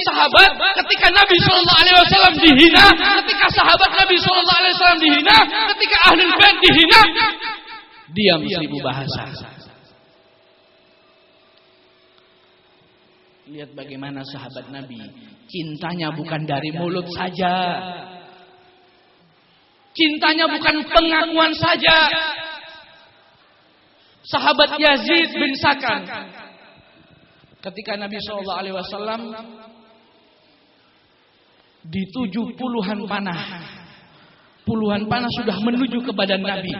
sahabat ketika Nabi Shallallahu Alaihi Wasallam dihina, ketika sahabat Nabi Shallallahu Alaihi Wasallam dihina, ketika ahlul bait dihina, diam 1000 bahasa. Lihat bagaimana sahabat Nabi, cintanya bukan dari mulut saja, cintanya bukan pengakuan saja. Sahabat Yazid bin Sakan, ketika Nabi Shallallahu Alaihi Wasallam dituju puluhan panah sudah menuju ke badan Nabi.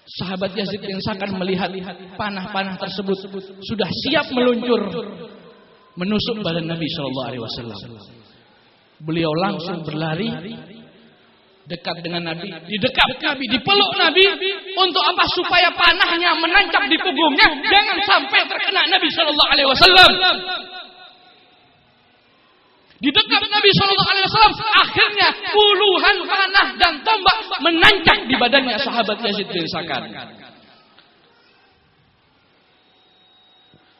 Sahabat Yazid bin Sakan melihat panah-panah tersebut sudah siap meluncur menusuk badan Nabi Shallallahu Alaihi Wasallam. Beliau langsung berlari dekat dengan Nabi, didekat Nabi, dipeluk Nabi. Untuk apa? Supaya panahnya menancap di punggungnya, jangan sampai terkena Nabi Shallallahu Alaihi Wasallam. Di dekat Nabi Shallallahu Alaihi Wasallam, akhirnya puluhan panah dan tombak menancap di badannya sahabat Yazid bin Sakan.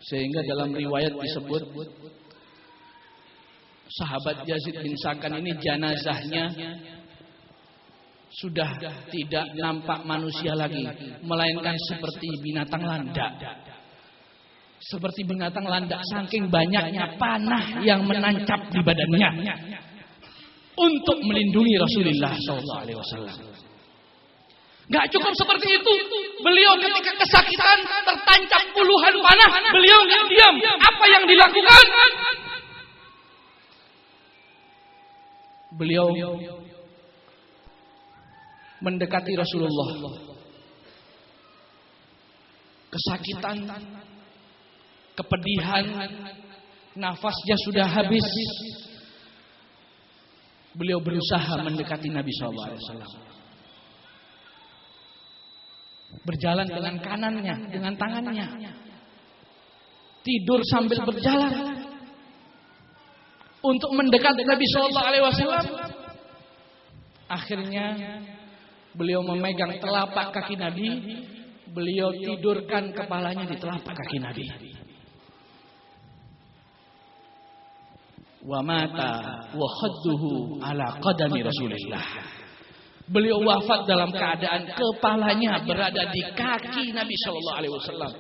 Sehingga dalam riwayat disebut sahabat Yazid bin Sakan ini jenazahnya sudah tidak nampak manusia lagi, melainkan seperti binatang landak. Seperti binatang landak, saking banyaknya panah yang menancap di badannya untuk melindungi Rasulullah SAW. Gak cukup seperti itu, beliau ketika kesakitan tertancap puluhan panah, beliau gak diam. Apa yang dilakukan? Beliau mendekati Rasulullah. Kesakitan, kepedihan, nafasnya sudah habis. Beliau berusaha mendekati Nabi SAW. Berjalan dengan kanannya, dengan tangannya. Tidur sambil berjalan untuk mendekati Nabi SAW. Akhirnya beliau memegang telapak kaki Nabi. Beliau tidurkan kepalanya di telapak kaki Nabi. Wa mata wa khadduhu ala qadami Rasulillah. Beliau wafat dalam keadaan kepalanya berada di kaki Nabi Shallallahu Alaihi Wasallam.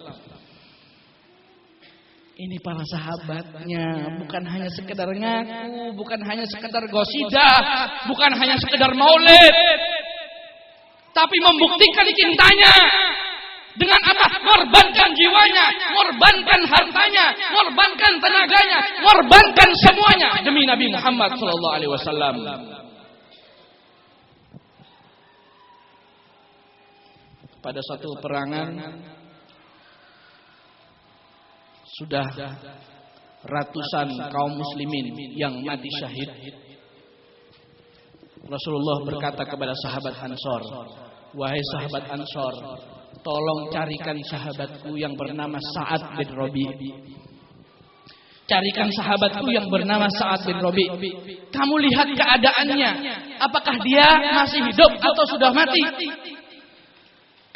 Ini para sahabatnya bukan hanya sekedar ngaku, bukan hanya sekedar gosidah, bukan hanya sekedar maulid, tapi membuktikan cintanya. Dengan apa? Mengorbankan jiwanya, mengorbankan hartanya, mengorbankan tenaganya, mengorbankan semuanya demi Nabi Muhammad SAW. Pada suatu peperangan sudah ratusan kaum muslimin yang mati syahid. Rasulullah berkata kepada sahabat Ansor, "Wahai sahabat Ansor, tolong carikan sahabatku yang bernama Sa'ad bin Rabi. Carikan sahabatku yang bernama Sa'ad bin Rabi. Kamu lihat keadaannya, apakah dia masih hidup atau sudah mati?"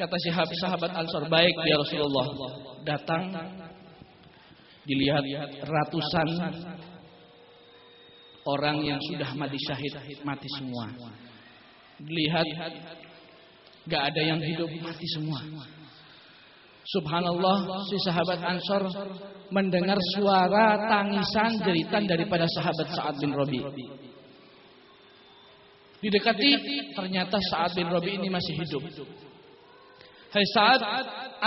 Kata sahabat Ansor, "Baik ya Rasulullah." Datang, dilihat ratusan orang yang sudah mati syahid, mati semua. Dilihat gak ada yang hidup, mati semua. Subhanallah, si sahabat Ansor mendengar suara tangisan jeritan daripada sahabat Sa'ad bin Rabi. Didekati, ternyata Sa'ad bin Rabi ini masih hidup. "Hai Sa'ad,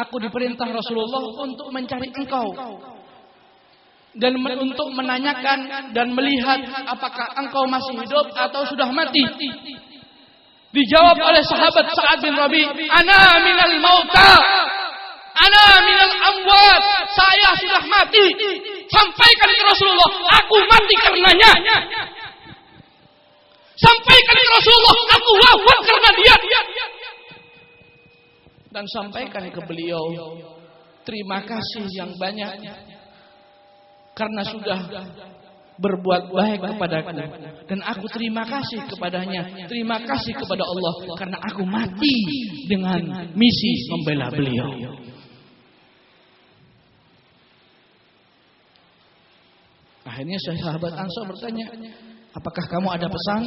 aku diperintah Rasulullah untuk mencari engkau dan untuk menanyakan dan melihat apakah engkau masih hidup atau sudah mati." Dijawab oleh sahabat Sa'ad bin Rabi, "Ana minal mauta, ana minal amwat." Saya sudah mati. Sampaikan ke Rasulullah, aku mati karenanya. Sampaikan ke Rasulullah, aku wafat karena dia. Dan sampaikan ke beliau, terima kasih yang banyak karena sudah berbuat baik kepadaku, dan aku terima kasih kepadanya, terima kasih kepada Allah karena aku mati dengan misi membela beliau. Akhirnya sahabat Ansor bertanya, apakah kamu ada pesan?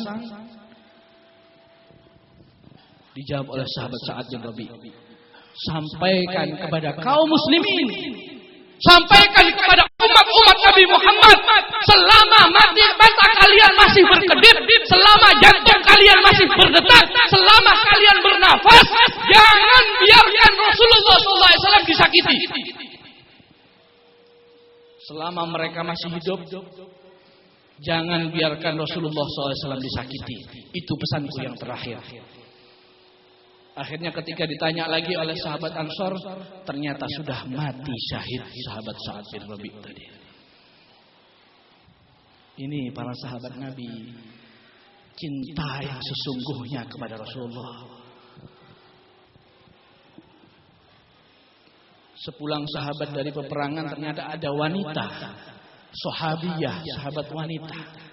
Dijawab oleh sahabat Sa'ad bin Rabi, sampaikan kepada kaum muslimin, sampaikan kepada umat-umat Nabi Muhammad, selama mata kalian masih berkedip, selama jantung kalian masih berdetak, selama kalian bernafas, jangan biarkan Rasulullah SAW disakiti. Selama mereka masih hidup, jangan biarkan Rasulullah SAW disakiti. Itu pesanku yang terakhir. Akhirnya ketika ditanya lagi oleh sahabat Ansor, ternyata sudah mati syahid sahabat Sa'ad bin Rabi tadi. Ini para sahabat Nabi, cinta yang sesungguhnya kepada Rasulullah. Sepulang sahabat dari peperangan, ternyata ada wanita, sahabiyah, sahabat wanita.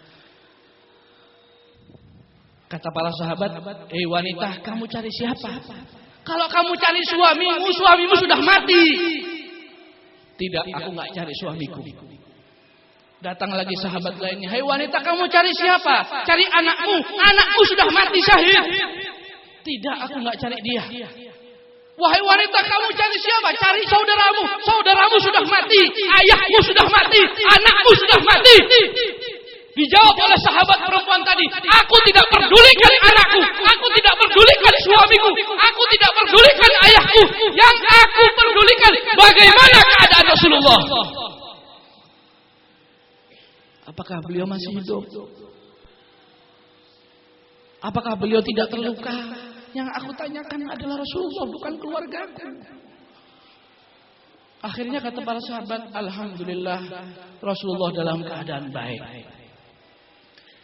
Kata para sahabat, wanita, kamu cari siapa? Kalau kamu cari suamimu, suamimu sudah mati. Tidak, aku nggak cari suamiku. Datang lagi sahabat lainnya, hei wanita, kamu cari siapa? Cari anakmu, anakmu sudah mati syahid. Tidak, aku nggak cari dia. Wahai wanita, kamu cari siapa? Cari saudaramu, saudaramu sudah mati, ayahmu sudah mati, anakmu sudah mati. Dijawab oleh sahabat perempuan tadi, aku tidak pedulikan anakku, aku tidak pedulikan suamiku, aku tidak pedulikan ayahku. Yang aku pedulikan bagaimana keadaan Rasulullah. Apakah beliau masih hidup? Apakah beliau tidak terluka? Yang aku tanyakan adalah Rasulullah, bukan keluargaku. Akhirnya kata para sahabat, alhamdulillah Rasulullah dalam keadaan baik.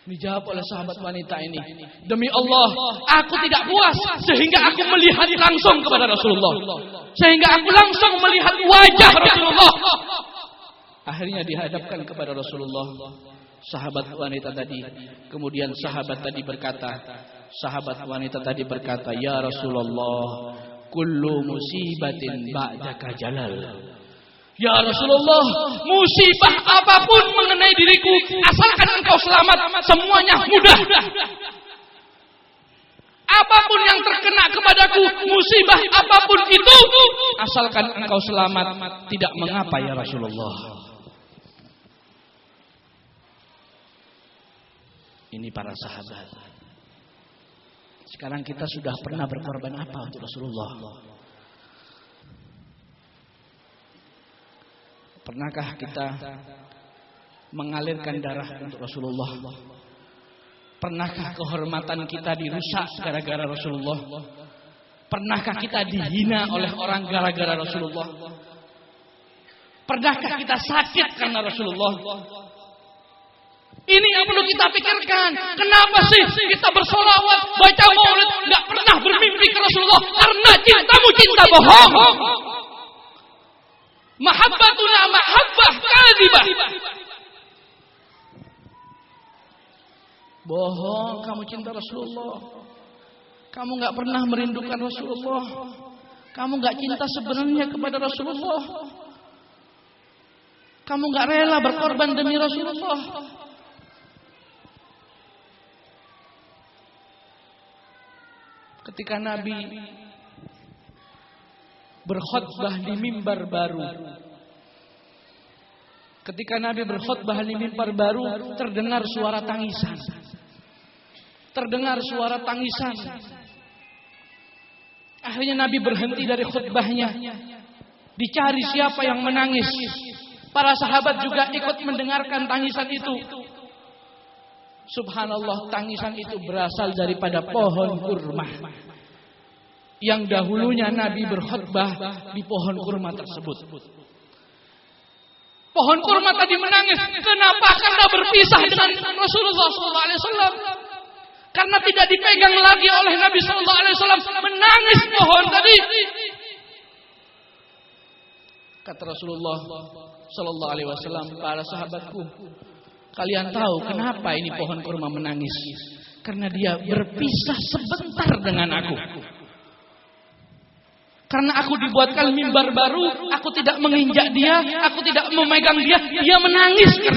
Dijawab oleh sahabat wanita ini, demi Allah, aku tidak puas sehingga aku melihat langsung kepada Rasulullah, sehingga aku langsung melihat wajah Rasulullah. Akhirnya dihadapkan kepada Rasulullah sahabat wanita tadi. Kemudian sahabat wanita tadi berkata, ya Rasulullah, kullu musibatin ba'daka jalal. Ya Rasulullah, musibah apapun mengenai diriku, asalkan engkau selamat, semuanya mudah. Apapun yang terkena kepadaku, musibah apapun itu, asalkan engkau selamat, tidak mengapa ya Rasulullah. Ini para sahabat. Sekarang kita sudah pernah berkorban apa untuk Rasulullah? Pernahkah kita mengalirkan darah untuk Rasulullah? Pernahkah kehormatan kita dirusak gara-gara Rasulullah? Pernahkah kita dihina oleh orang gara-gara Rasulullah? Pernahkah kita sakit karena Rasulullah? Ini yang perlu kita pikirkan. Kenapa sih kita bersolawat, baca maulid, nggak pernah bermimpi ke Rasulullah? Karena cintamu cinta bohong. Mahabbatuna mahabbah kadhibah. Bohong, kamu cinta Rasulullah. Kamu nggak pernah merindukan Rasulullah. Kamu nggak cinta sebenarnya kepada Rasulullah. Kamu nggak rela berkorban demi Rasulullah. Ketika Nabi berkhutbah di mimbar baru. Ketika Nabi berkhutbah di mimbar baru, terdengar suara tangisan. Terdengar suara tangisan. Akhirnya Nabi berhenti dari khutbahnya. Dicari siapa yang menangis. Para sahabat juga ikut mendengarkan tangisan itu. Subhanallah, tangisan itu berasal daripada pohon kurma. Yang dahulunya Nabi berkhutbah di pohon kurma tersebut. Pohon kurma tadi menangis. Kenapa? Karena berpisah dengan Rasulullah SAW. Karena tidak dipegang lagi oleh Nabi SAW. Menangis pohon tadi. Kata Rasulullah SAW, para sahabatku, kalian tahu kenapa ini pohon kurma menangis? Karena dia berpisah sebentar dengan aku. Karena aku dibuatkan mimbar baru, aku tidak menginjak dia, aku tidak memegang dia, dia menangis karena